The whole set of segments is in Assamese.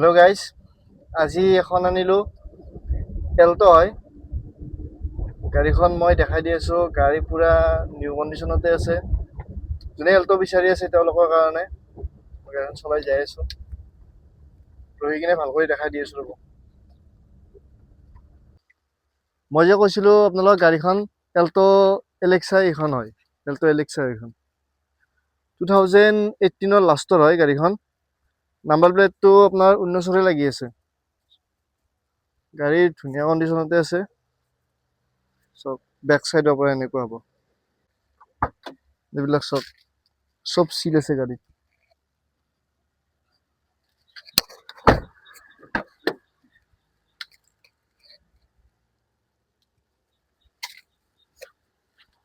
হেল্ল' গাইজ, আজি এখন আনিলোঁ। এল্টো হয় গাড়ীখন। মই দেখাই দি আছোঁ। গাড়ী পূৰা নিউ কণ্ডিশ্যনতে আছে। যোনে এল্টো বিচাৰি আছে তেওঁলোকৰ কাৰণে মই গাড়ীখন চলাই যাই আছোঁ। ৰহি কিনে ভাল কৰি দেখাই দি আছোঁ ৰ'ব। মই যে কৈছিলোঁ আপোনালোকৰ গাড়ীখন এল্টো এলেক্সা এইখন হয়। এল্টো এলেক্সা এইখন 2018 লাষ্টৰ হয় গাড়ীখন। নাম্বাৰ প্লেটটো আপোনাৰ 19 লাগি আছে। গাড়ী ধুনীয়া কণ্ডিশ্যনতে আছে। চব বেক চাইডৰ পৰা এনেকুৱা হ'ব। এইবিলাক চব চিল আছে গাড়ীত।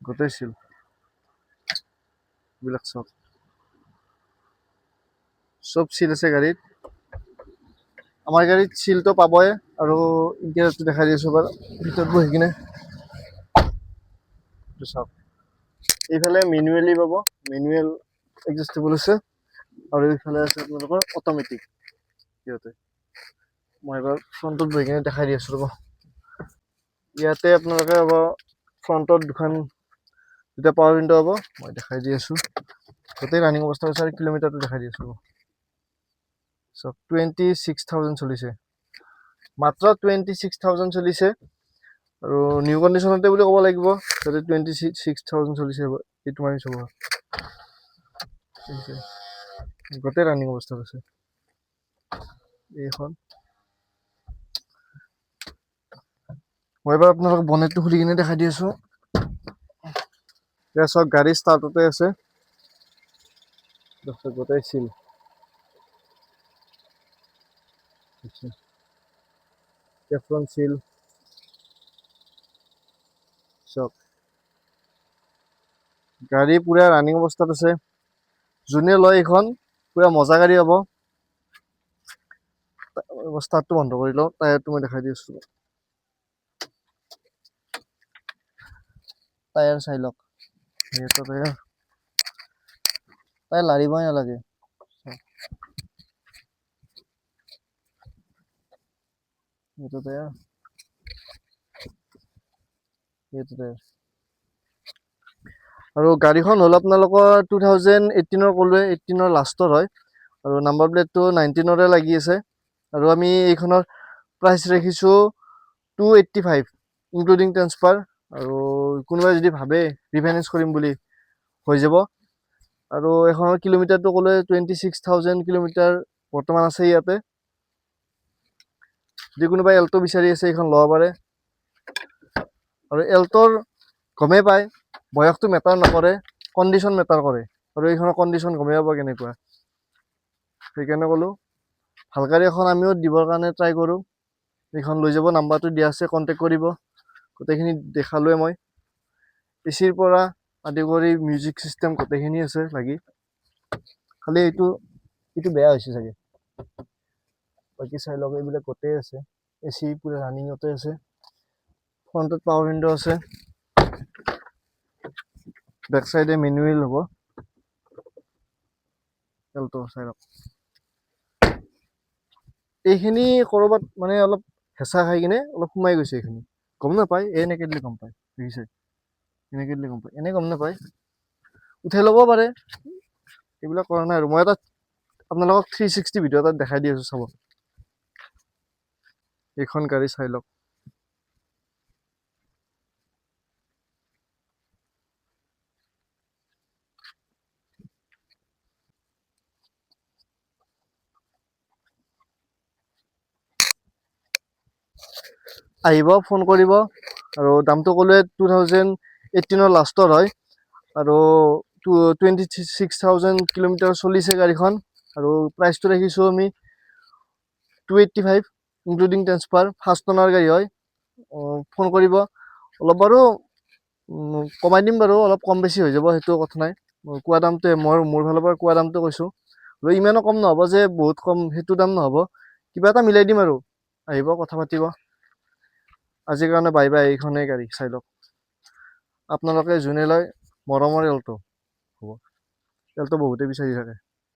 গোটেই চিল এইবিলাক চব চিল আছে গাড়ীত। আমাৰ গাড়ীত চিলটো পাবই। আৰু ইণ্টেৰিয়ৰটো দেখাই দি আছোঁ বাৰু, ভিতৰত বহি কিনে চাওক। এইফালে মেনুৱেলি পাব, মেনুৱেল এডজাষ্টেবল আছে। আৰু এইফালে আছে আপোনালোকৰ অট'মেটিক। ইয়াতে মই এবাৰ ফ্ৰণ্টত বহি কিনে দেখাই দি আছোঁ ৰ'ব। ইয়াতে আপোনালোকে হ'ব ফ্ৰণ্টত দুটা পাৱাৰ উইণ্ড' হ'ব। মই দেখাই দি আছোঁ। গোটেই ৰানিং অৱস্থা 4 কিলোমিটাৰটো দেখাই দি আছোঁ ৰ'ব। চব 26,000 চলিছে, মাত্ৰ 26,000 চলিছে। আৰু নিউ কণ্ডিশ্যনতে বুলি ক'ব লাগিব, যাতে 26,000 চলিছে। এইটো মানি চাব, গোটেই ৰানিং অৱস্থাত আছে এইখন। মই এবাৰ আপোনালোকক বনেটটো খুলি কিনে দেখাই দি আছোঁ। এতিয়া চাওক, গাড়ী ষ্টাৰ্টতে আছে। গোটেই চিল। টেফলন চিল চব। গাড়ী পুৰা ৰানিং অৱস্থাত আছে। যোনে লয় এইখন পুৰা মজা গাড়ী হ'ব। ষ্টাৰ্টটো বন্ধ কৰি লওঁ, টায়াৰটো মই দেখাই দি আছোঁ। টায়াৰ চাই লওক, টায়াৰ লাৰিবই নালাগে। এইটো টায়াৰ, এইটো টায়াৰ। আৰু গাড়ীখন হ'ল আপোনালোকৰ 2018 ক'লোৱে, 18 লাষ্টৰ হয়। আৰু নাম্বাৰ প্লেটটো 19 লাগি আছে। আৰু আমি এইখনৰ প্ৰাইচ ৰাখিছোঁ 285 ইনক্লুডিং ট্ৰান্সফাৰ। আৰু কোনোবাই যদি ভাবে ৰিফাইনেন্স কৰিম বুলি, হৈ যাব। আৰু এখনৰ কিলোমিটাৰটো ক'লে 26,000 কিলোমিটাৰ বৰ্তমান আছে ইয়াতে। যদি কোনোবাই এল্টো বিচাৰি আছে, এইখন ল'ব পাৰে। আৰু এল্টোৰ গমেই পায়, বয়সটো মেটাৰ নকৰে, কণ্ডিশ্যন মেটাৰ কৰে। আৰু এইখনৰ কণ্ডিশ্যন গমেই পাব কেনেকুৱা। সেইকাৰণে ক'লোঁ, ভাল গাড়ী এখন আমিও দিবৰ কাৰণে ট্ৰাই কৰোঁ। এইখন লৈ যাব, নাম্বাৰটো দিয়া আছে, কণ্টেক্ট কৰিব। গোটেইখিনি দেখালোৱে মই। এচিৰ পৰা আদি কৰি মিউজিক চিষ্টেম গোটেইখিনি আছে লাগি। খালি এইটো বেয়া হৈছে চাগে। বাকী চাই লওক, এইবিলাক গোটেই আছে। এচি পুৰা ৰানিঙতে আছে। ফ্ৰণ্টত পাৱাৰ উইণ্ড' আছে। বেক চাইডে মেনুৱেল হ'ব। এল্টো চাই লওক। এইখিনি ক'ৰবাত মানে অলপ হেঁচা খাই কিনে অলপ সোমাই গৈছে। এইখিনি গম নাপায়, এনেকে দিলে গম পায়। দেখিছে, এনেকে দিলে গম পায়, এনে গম নাপায়। উঠাই ল'ব পাৰে, এইবিলাক কৰা নাই। আৰু মই এটা আপোনালোকক 360 ভিডিঅ' এটাত দেখাই দি আছোঁ, চাব। এইখন গাড়ী চাই লওক। আহিব, ফোন কৰিব। আৰু দামটো ক'লে 2018 লাষ্টৰ হয়। আৰু 26,000 কিলোমিটাৰ চলিছে গাড়ীখন। আৰু প্ৰাইচটো ৰাখিছোঁ আমি 285 ইনক্লুডিং ট্ৰান্সফাৰ। ফাৰ্ষ্ট অনাৰ গাড়ী হয়। ফোন কৰিব, অলপ বাৰু কমাই দিম বাৰু। অলপ কম বেছি হৈ যাব, সেইটো কথা নাই। কোৱা দামটোৱে, মোৰ ফালৰ পৰা কোৱা দামটো কৈছোঁ। আৰু ইমানো কম নহ'ব যে বহুত কম, সেইটো দাম নহ'ব। কিবা এটা মিলাই দিম আৰু। আহিব, কথা পাতিব। আজিৰ কাৰণে বাই বাই। এইখনেই গাড়ী চাই লওক। আপোনালোকে যোনে লয়, মৰমৰ এল্টো হ'ব। এল্টো বহুতে বিচাৰি থাকে।